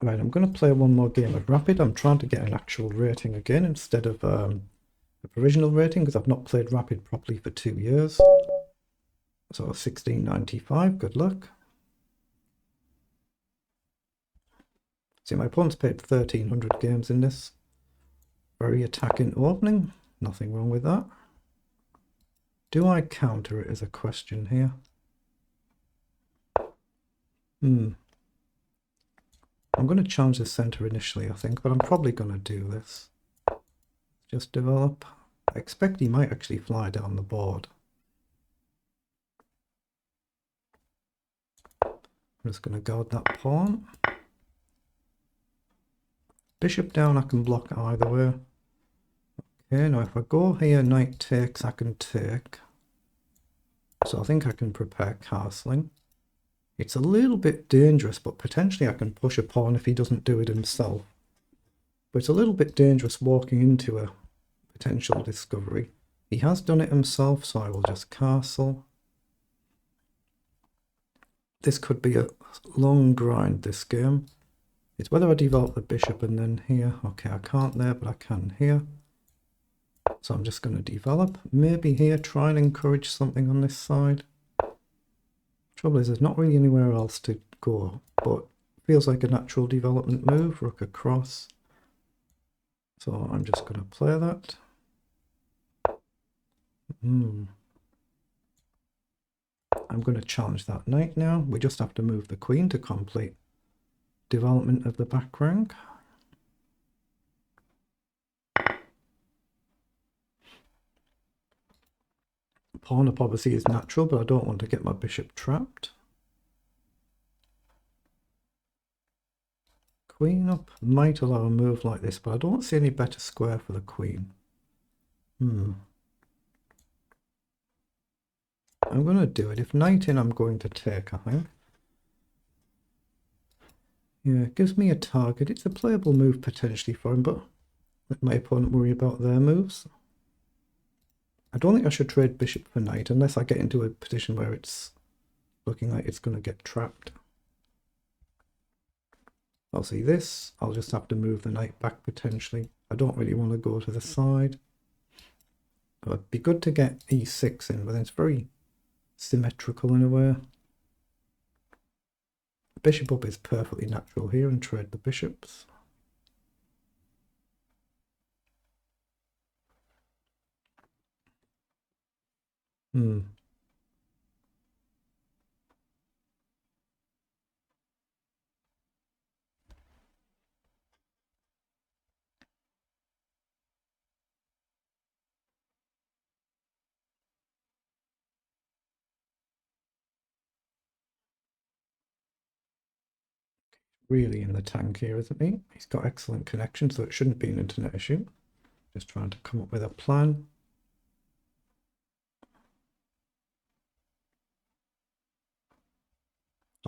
Right, I'm going to play one more game of Rapid. I'm trying to get an actual rating again instead of a provisional rating because I've not played Rapid properly for 2 years. So 1695, good luck. See, my opponent's played 1300 games in this. Very attacking opening, nothing wrong with that. Do I counter it is a question here. I'm going to challenge the center initially, I think, but I'm probably going to do this. Just develop. I expect he might actually fly down the board. I'm just going to guard that pawn. Bishop down, I can block either way. Okay, now if I go here, knight takes, I can take. So I think I can prepare castling. It's a little bit dangerous, but potentially I can push a pawn if he doesn't do it himself. But it's a little bit dangerous walking into a potential discovery. He has done it himself, so I will just castle. This could be a long grind, this game. It's whether I develop the bishop and then here. Okay, I can't there, but I can here. So I'm just going to develop. Maybe here, try and encourage something on this side. Trouble is, there's not really anywhere else to go, but feels like a natural development move. Rook across. So I'm just going to play that. I'm going to challenge that knight now. We just have to move the queen to complete development of the back rank. Pawn up obviously is natural, but I don't want to get my bishop trapped. Queen up might allow a move like this, but I don't see any better square for the queen. I'm going to do it. If knight in, I'm going to take, I think. Yeah, it gives me a target. It's a playable move potentially for him, but let my opponent worry about their moves. I don't think I should trade bishop for knight unless I get into a position where it's looking like it's going to get trapped. I'll see this. I'll just have to move the knight back potentially. I don't really want to go to the side. It would be good to get e6 in, but then it's very symmetrical in a way. Bishop up is perfectly natural here and trade the bishops. Really in the tank here, isn't he? He's got excellent connection, so it shouldn't be an internet issue. Just trying to come up with a plan.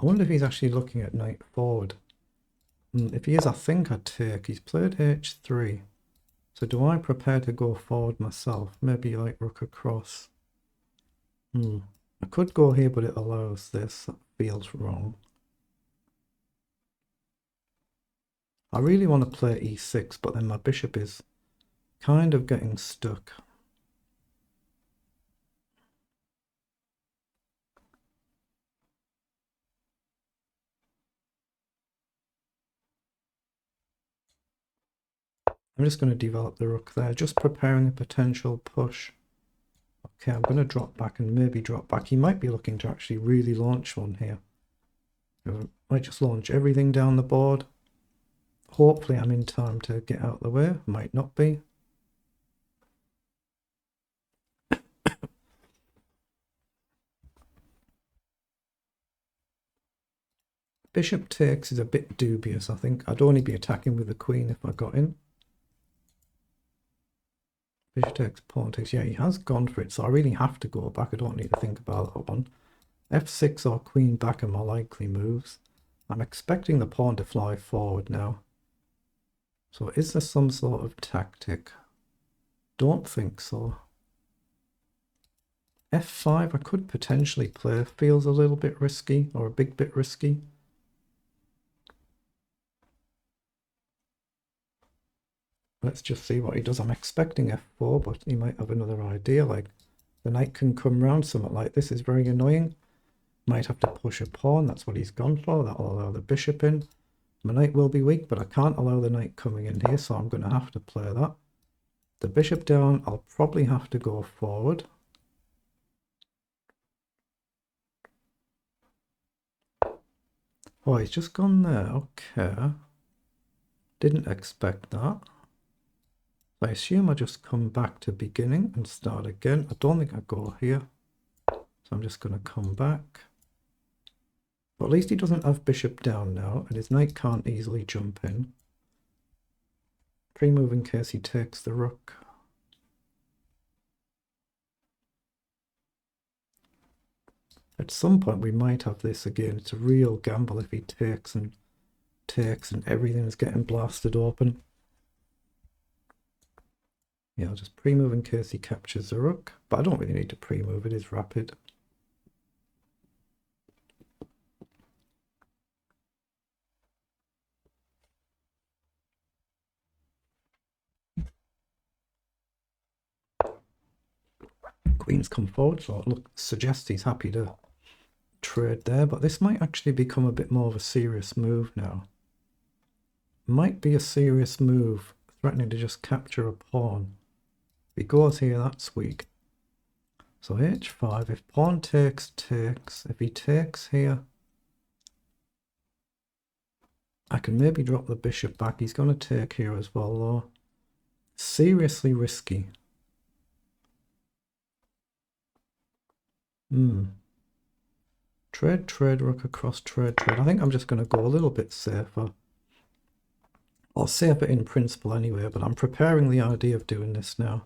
I wonder if he's actually looking at knight forward. If he is, I think I'd take. He's played h3. So do I prepare to go forward myself? Maybe like rook across. I could go here, but it allows this. That feels wrong. I really want to play e6, but then my bishop is kind of getting stuck. I'm just going to develop the rook there, just preparing a potential push. Okay, I'm going to drop back and maybe drop back. He might be looking to actually really launch one here. I might just launch everything down the board. Hopefully I'm in time to get out of the way. Might not be. Bishop takes is a bit dubious, I think. I'd only be attacking with the queen if I got in. Bishop takes, pawn takes. Yeah, he has gone for it, so I really have to go back. I don't need to think about that one. F6 or queen back are more likely moves. I'm expecting the pawn to fly forward now. So is there some sort of tactic? Don't think so. F5 I could potentially play. Feels a little bit risky, or a big bit risky. Let's just see what he does. I'm expecting f4, but he might have another idea, like the knight can come round. Something like this is very annoying. Might have to push a pawn. That's what he's gone for. That'll allow the bishop in. My knight will be weak, but I can't allow the knight coming in here, so I'm going to have to play that. The bishop down, I'll probably have to go forward. Oh, he's just gone there. Okay. Didn't expect that. I assume I just come back to beginning and start again. I don't think I go here. So I'm just going to come back. But at least he doesn't have bishop down now, and his knight can't easily jump in. Pre-move in case he takes the rook. At some point we might have this again. It's a real gamble if he takes and everything is getting blasted open. Yeah, I'll just pre-move in case he captures the rook, but I don't really need to pre-move, it is rapid. Queen's come forward, so it suggests he's happy to trade there, but this might actually become a bit more of a serious move now. Might be a serious move, threatening to just capture a pawn. If he goes here, that's weak. So h5, if pawn takes, if he takes here, I can maybe drop the bishop back. He's going to take here as well, though. Seriously risky. Trade, rook across, trade. I think I'm just going to go a little bit safer. Or safer in principle anyway, but I'm preparing the idea of doing this now.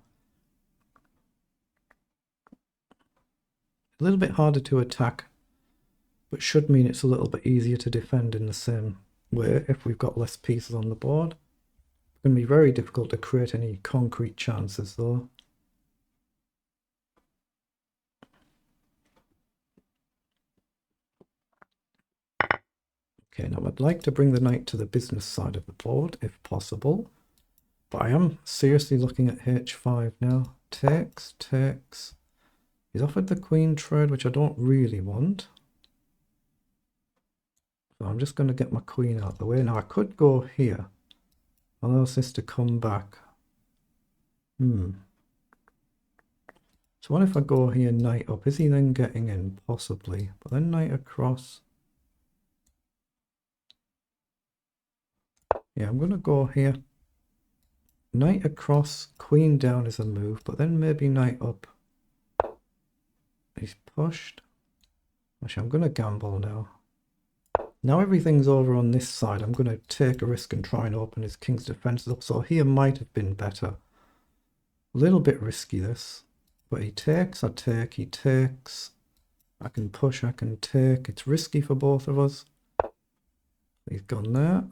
A little bit harder to attack, but should mean it's a little bit easier to defend in the same way if we've got less pieces on the board. It's going to be very difficult to create any concrete chances though. Okay, now I'd like to bring the knight to the business side of the board if possible, but I am seriously looking at h5 now. Takes. He's offered the queen trade, which I don't really want. So I'm just going to get my queen out of the way. Now I could go here. Allows this to come back. So what if I go here, knight up? Is he then getting in? Possibly. But then knight across. Yeah, I'm going to go here. Knight across, queen down is a move, but then maybe knight up. He's pushed. Actually, I'm going to gamble now. Now everything's over on this side. I'm going to take a risk and try and open his king's defenses up. So here might have been better. A little bit risky this. But he takes, I take, he takes. I can push, I can take. It's risky for both of us. He's gone there.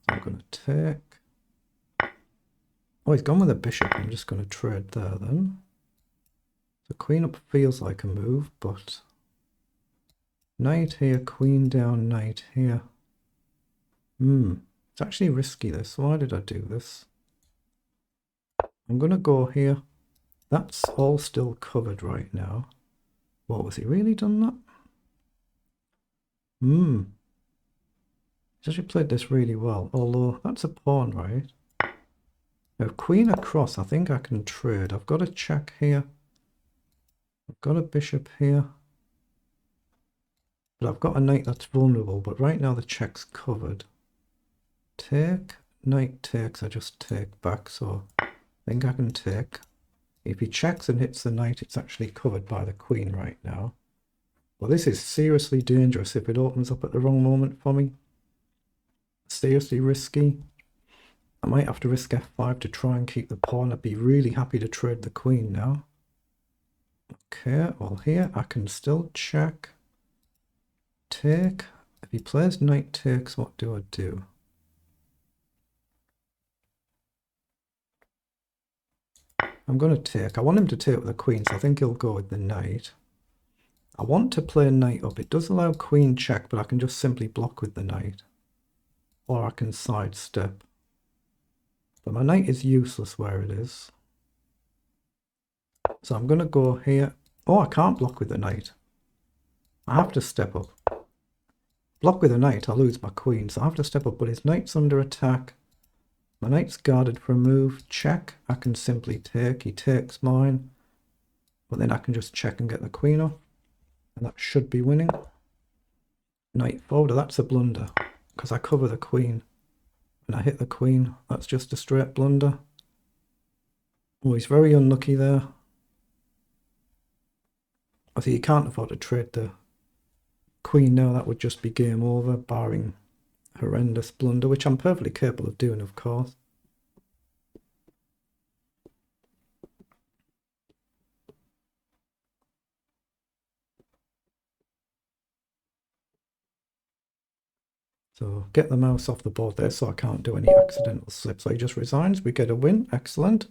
I'm going to take. Oh, he's gone with a bishop. I'm just going to trade there then. The queen up feels like a move, but knight here, queen down, knight here. It's actually risky this. Why did I do this? I'm going to go here. That's all still covered right now. What, was he really done that? He's actually played this really well, although that's a pawn, right? Now, queen across, I think I can trade. I've got a check here. I've got a bishop here. But I've got a knight that's vulnerable, but right now the check's covered. Take, knight takes, I just take back, so I think I can take. If he checks and hits the knight, it's actually covered by the queen right now. Well, this is seriously dangerous if it opens up at the wrong moment for me. Seriously risky. I might have to risk f5 to try and keep the pawn. I'd be really happy to trade the queen now. Okay, well here I can still check. Take. If he plays knight takes, what do I do? I'm going to take. I want him to take with the queen, so I think he'll go with the knight. I want to play knight up. It does allow queen check, but I can just simply block with the knight. Or I can sidestep. But my knight is useless where it is. So I'm going to go here. Oh, I can't block with the knight. I have to step up. Block with a knight, I'll lose my queen. So I have to step up, but his knight's under attack. My knight's guarded for a move. Check. I can simply take. He takes mine. But then I can just check and get the queen off. And that should be winning. Knight forward. That's a blunder. Because I cover the queen. And I hit the queen. That's just a straight blunder. Oh, he's very unlucky there. I think he can't afford to trade the queen now. That would just be game over, barring horrendous blunder, which I'm perfectly capable of doing, of course. So get the mouse off the board there so I can't do any accidental slips. So he just resigns. We get a win. Excellent.